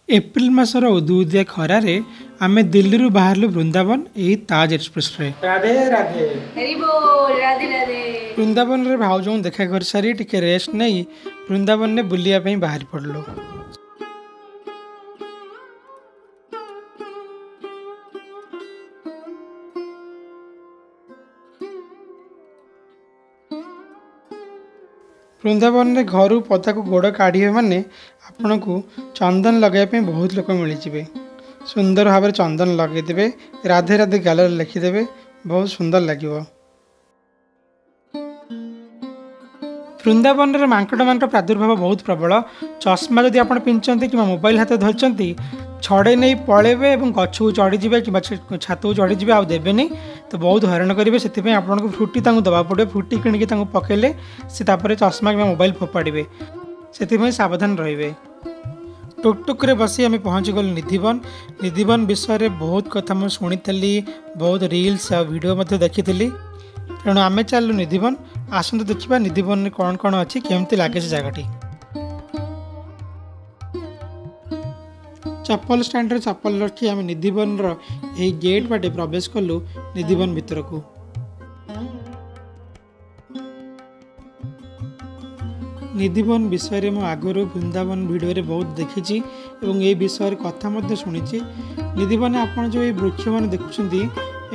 April मासर उदुउदिया खरारे आमे दिल्ली बाहरलु वृंदावन यही ताज express रे। राधे राधे हरि बोल राधे राधे। वृंदावन रे भाउजों देखा कर सारी टिके रेस्ट नहीं वृंदावन ने बुलिया पई बाहर पड़लो। वृंदावन में घर पदा को गोड़ काढ़े माने आपण को चंदन लगाइए बहुत लोक मिलଯିवे। सुंदर भाव में चंदन लगेदेवे, राधे राधे गालर लिखिदेवे, बहुत सुंदर लगे। वृंदावन में मांकड़ मान प्रादुर्भाव बहुत प्रबल। चश्मा जदि आप पिंधि कि मोबाइल हाथ धरती छड़े नहीं पलैबे और गछ को चढ़ीजे कि छात को चढ़ीजे आउ देवेनि तो बहुत हैरान करेंगे। से आपको फ्रुटी दवा पड़े, फ्रुटी किणिकी पकेले से चश्मा कि मोबाइल फोपाड़े, से सावधान रे। टुकटुक रे बसी आम पहुँची गलु निधिवन। निधिवन विषय में बहुत कथा मुझे शुणी, बहुत रील्स आ वीडियो देखी। तेणु आम चलु निधिवन। आसतु देखा निधिवन में कौन कौन अच्छी केमती लगे से जगह। चप्पल स्टैंड रे चप्पल रखी आम निधिवन रे गेट बाटे प्रवेश कलु निधिवन भितर को। निधिवन विषय में आगुरी वृंदावन वीडियो रे बहुत देखी और ये विषय कथा शुणी। निधिवन आप जो ये वृक्ष मैंने देखुंती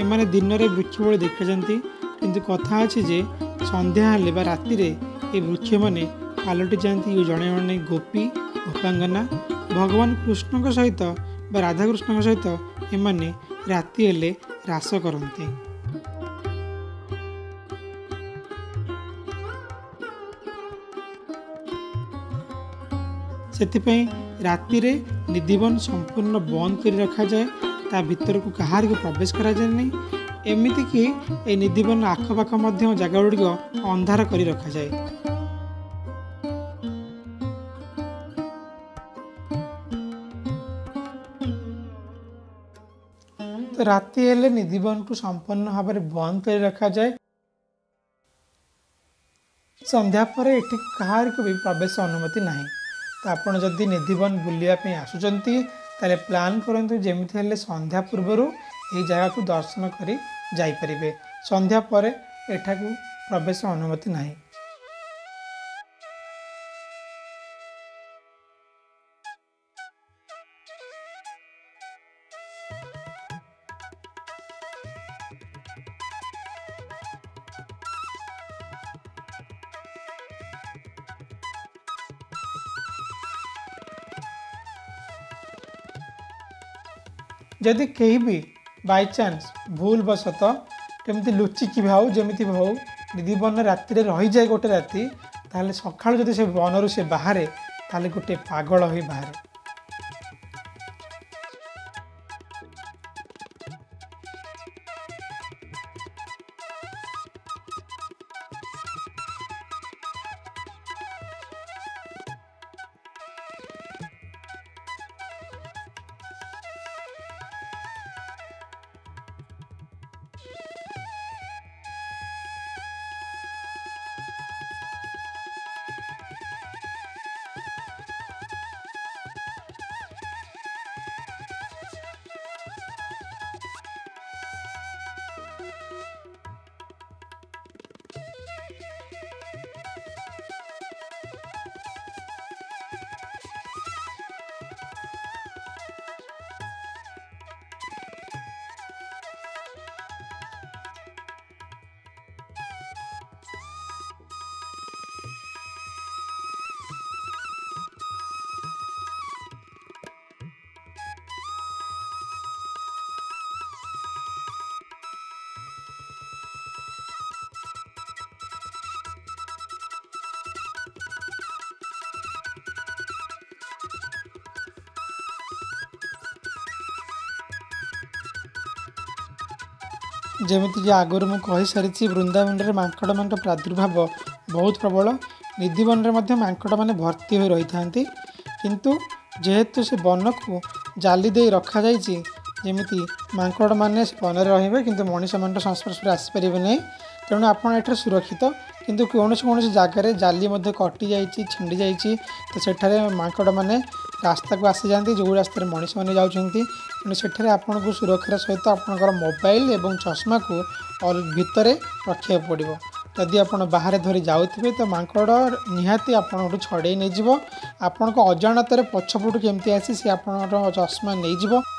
एमाने दिन में वृक्ष भाई देखा जाती, किंतु कथा अच्छी जे संध्या हेले बा राति रे ये वृक्ष मैंने पलटि जाती। जड़े जड़े गोपी गोपांगना भगवान कृष्ण सहित बा राधाकृष्ण सहित एमाने राति हेले रास करते। सेथिपई राति रे निधिवन संपूर्ण बंद कर रखा जाए, ता भीतर को कहार को प्रवेश करा जाए नहीं। एमिति कि ए निधिवन आखपाख मध्य जगह गुड़िक अंधार कर रखा जाए। तो राति हेले निधिवन को संपूर्ण भाव में बंद कर रखा जाए। संध्या पर एटी कहार को भी प्रवेश अनुमति नहीं। तो आपड़ जदि निधिवन बुलायापी आसुचंती ताले प्लान करंतु जेमिति हेले संध्या पूर्वर यही जगह को दर्शन करी जाई परिबे। संध्या पर एठा को प्रवेश अनुमति नहीं। जदि कहीं भी बाय चांस भूल बसत केमती लुचिकी भाव जमी भाव निधिवन राति रही जाए गोटे राति, ताले सकाळ जदि से बनरू से बाहर ताले गोटे पागल हो बाहर। जमीक आगुरी मुझे कही सारी वृंदावन में मांकड़ मान प्रादुर्भाव बहुत प्रबल। निधिवन में मांकड़ मैंने भर्ती हो रही था, किंतु जेहेतु से वन को जाली दे रखा जमी मांकड़ मैंने वन रे कि मनीष मान संस्पर्श में आसपारे नहीं। तेणु आपड़ सुरक्षित, किंतु कौन कौन जगार जाली कटि जा छिंडी जा तो सेठारे मांकड़ मैंने रास्ता को आसी जाती जो रास्ते मनीष मैंने जाऊँगी तेणु सेठारे आपको सुरक्षार सहित आपंकर मोबाइल एवं चश्मा को भितर रखा पड़ो। जदि आप बाहर धरी जाऊे तो माकड़ निहाती आपको छड़े नहीं आपण को अजाणत पछपटू केमती आसी सी आप चश्मा नहीं